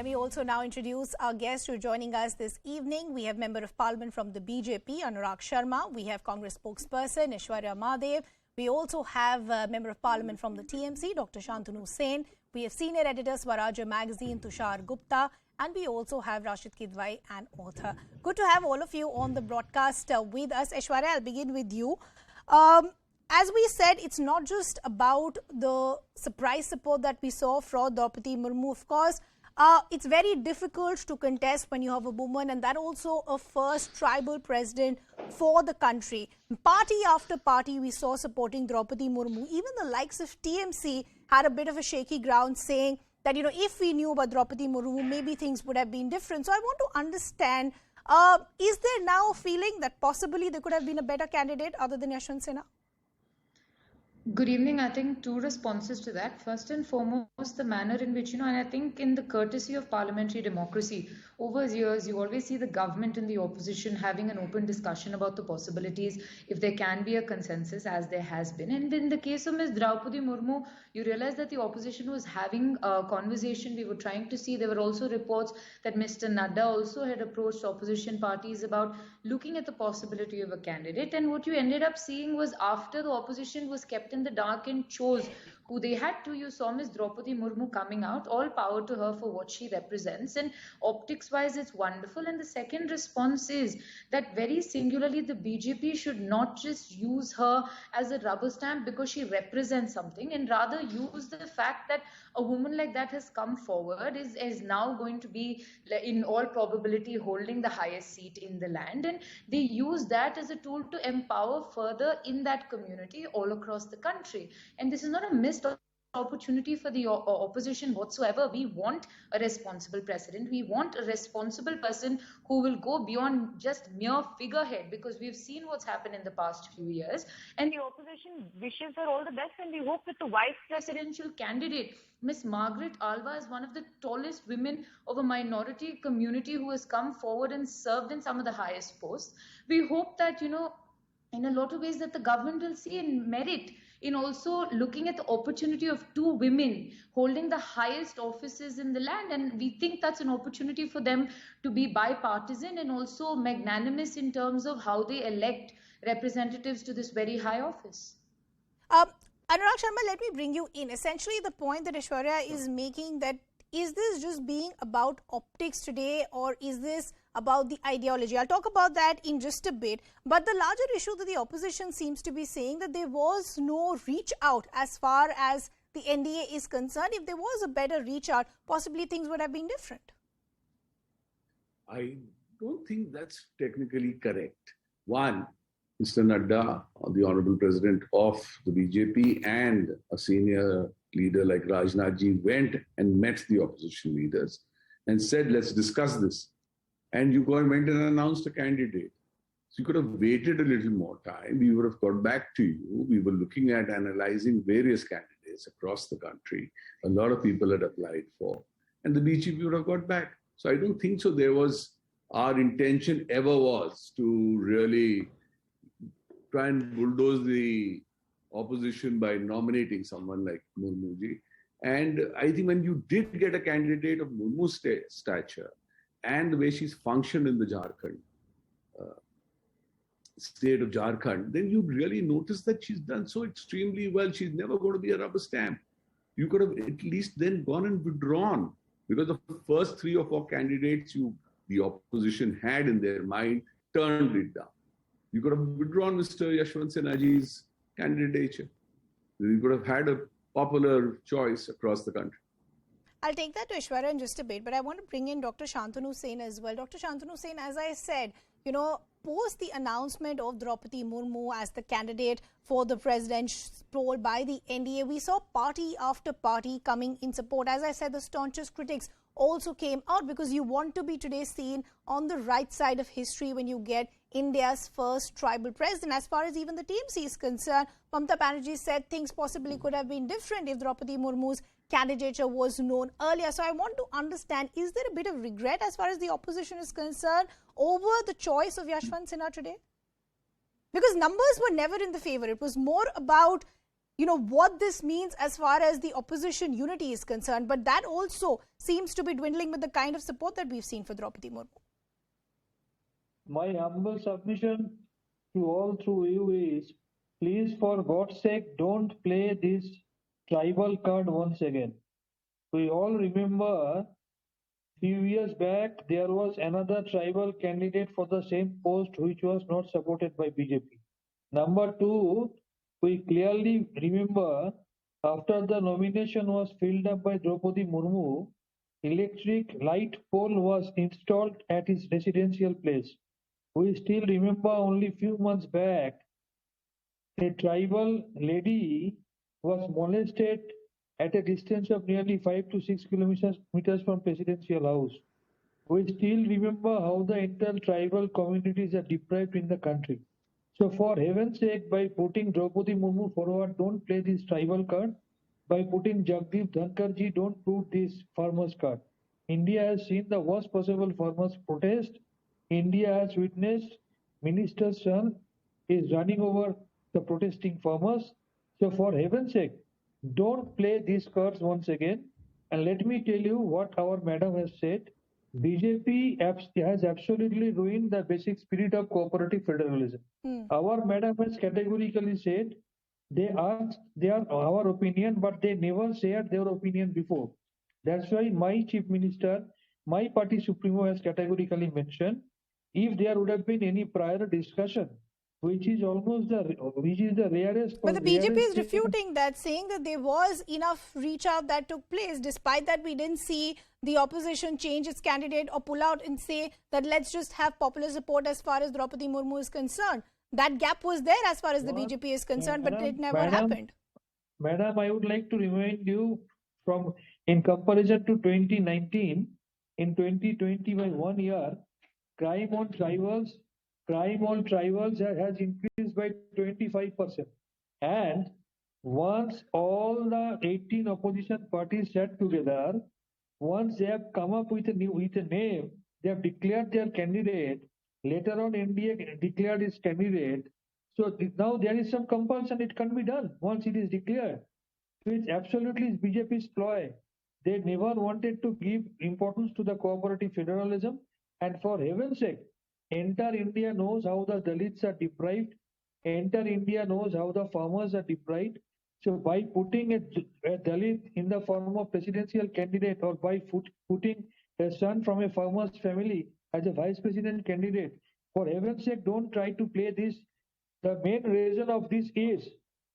Let me also now introduce our guests who are joining us this evening. We have Member of Parliament from the BJP, Anurag Sharma. We have Congress spokesperson, Aiyshwarya Mahadev. We also have Member of Parliament from the TMC, Dr. Santanu. We have Senior Editor, Swarajya Magazine, Tushar Gupta. And we also have Rashid Kidwai, an author. Good to have all of you on the broadcast with us. Aiyshwarya, I'll begin with you. As we said, it's not just about the surprise support that we saw from Draupadi Murmu. Of course, it's very difficult to contest when you have a woman, and that also a first tribal president for the country. Party after party we saw supporting Draupadi Murmu. Even the likes of TMC had a bit of a shaky ground, saying that, if we knew about Draupadi Murmu, maybe things would have been different. So I want to understand, is there now a feeling that possibly there could have been a better candidate other than Yashwant Sinha? Good evening. I think two responses to that. First and foremost, the manner in which, and I think in the courtesy of parliamentary democracy, over years, you always see the government and the opposition having an open discussion about the possibilities, if there can be a consensus, as there has been. And in the case of Ms. Draupadi Murmu, you realize that the opposition was having a conversation. We were trying to see, there were also reports that Mr. Nadda also had approached opposition parties about looking at the possibility of a candidate. And what you ended up seeing was, after the opposition was kept in the dark and chose who they had to, you saw Ms. Draupadi Murmu coming out. All power to her for what she represents, and optics wise it's wonderful. And the second response is that very singularly the BJP should not just use her as a rubber stamp because she represents something, and rather use the fact that a woman like that has come forward, is now going to be in all probability holding the highest seat in the land, and they use that as a tool to empower further in that community all across the country. And this is not a missed opportunity for the opposition whatsoever. We want a responsible president. We want a responsible person who will go beyond just mere figurehead, because we've seen what's happened in the past few years. And the opposition wishes her all the best, and we hope that the vice presidential candidate, Miss Margaret Alva, is one of the tallest women of a minority community who has come forward and served in some of the highest posts. We hope that, in a lot of ways, that the government will see in merit in also looking at the opportunity of two women holding the highest offices in the land. And we think that's an opportunity for them to be bipartisan and also magnanimous in terms of how they elect representatives to this very high office. Anurag Sharma, let me bring you in. Essentially, the point that Aiyshwarya is making, that is this just being about optics today, or is this about the ideology? I'll talk about that in just a bit. But the larger issue that the opposition seems to be saying, that there was no reach out as far as the NDA is concerned. If there was a better reach out, possibly things would have been different. I don't think that's technically correct. One, Mr. Nadda, the Honorable President of the BJP, and a senior leader like Rajnath ji went and met the opposition leaders and said, let's discuss this. And you went and announced a candidate. So you could have waited a little more time. We would have got back to you. We were looking at analyzing various candidates across the country. A lot of people had applied for. And the BJP would have got back. So I don't think so our intention ever was to really try and bulldoze the opposition by nominating someone like Murmuji. And I think when you did get a candidate of Murmu's stature and the way she's functioned in the Jharkhand, state of Jharkhand, then you really notice that she's done so extremely well. She's never going to be a rubber stamp. You could have at least then gone and withdrawn, because the first 3 or 4 candidates the opposition had in their mind turned it down. You could have withdrawn Mr. Yashwant Sinhaji's candidature. You could have had a popular choice across the country. I'll take that to Aiyshwarya in just a bit, but I want to bring in Dr. Santanu as well. Dr. Santanu, as I said, post the announcement of Draupadi Murmu as the candidate for the president's poll by the NDA, we saw party after party coming in support. As I said, the staunchest critics also came out, because you want to be today seen on the right side of history when you get India's first tribal president. As far as even the TMC is concerned, Mamata Banerjee said things possibly could have been different if Draupadi Murmu's candidature was known earlier. So I want to understand, is there a bit of regret as far as the opposition is concerned over the choice of Yashwant Sinha today? Because numbers were never in the favor. It was more about what this means as far as the opposition unity is concerned. But that also seems to be dwindling with the kind of support that we've seen for Draupadi Murmu. My humble submission to all through you is, please, for God's sake, don't play this tribal card once again. We all remember few years back, there was another tribal candidate for the same post which was not supported by BJP. Number two, we clearly remember after the nomination was filled up by Draupadi Murmu, electric light pole was installed at his residential place. We still remember only few months back, a tribal lady was molested at a distance of nearly 5 to 6 kilometers from presidential house. We still remember how the entire tribal communities are deprived in the country. So for heaven's sake, by putting Draupadi Murmu forward, don't play this tribal card. By putting Jagdeep Dhankarji, don't put this farmers card. India has seen the worst possible farmers protest. India has witnessed minister's son is running over the protesting farmers. So for heaven's sake, don't play these cards once again. And let me tell you what our madam has said. BJP has absolutely ruined the basic spirit of cooperative federalism. Our madam has categorically said they are our opinion, but they never shared their opinion before. That's why my chief minister, my party supremo has categorically mentioned, if there would have been any prior discussion, which is the rarest. But the BJP is refuting that, saying that there was enough reach out that took place. Despite that, we didn't see the opposition change its candidate or pull out and say that let's just have popular support as far as Draupadi Murmu is concerned. That gap was there as far as the BJP is concerned, but it never happened. Madam, I would like to remind you in comparison to 2019, in 2020 by 1 year, crime on tribals has increased by 25%. And once all the 18 opposition parties sat together, once they have come up with a name, they have declared their candidate. Later on, NDA declared its candidate. So now there is some compulsion. It can be done once it is declared. So it's absolutely BJP's ploy. They never wanted to give importance to the cooperative federalism. And for heaven's sake, entire India knows how the Dalits are deprived. Entire India knows how the farmers are deprived. So by putting a Dalit in the form of presidential candidate, or by putting a son from a farmer's family as a vice president candidate, for heaven's sake, don't try to play this. The main reason of this is,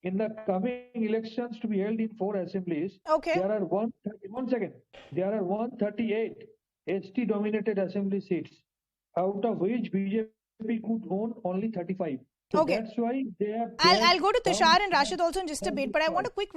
in the coming elections to be held in 4 assemblies, there are 138 ST-dominated assembly seats, out of which BJP could own only 35. So that's why they have... I'll go to Tushar and Rashid also in just a bit, but I want a quick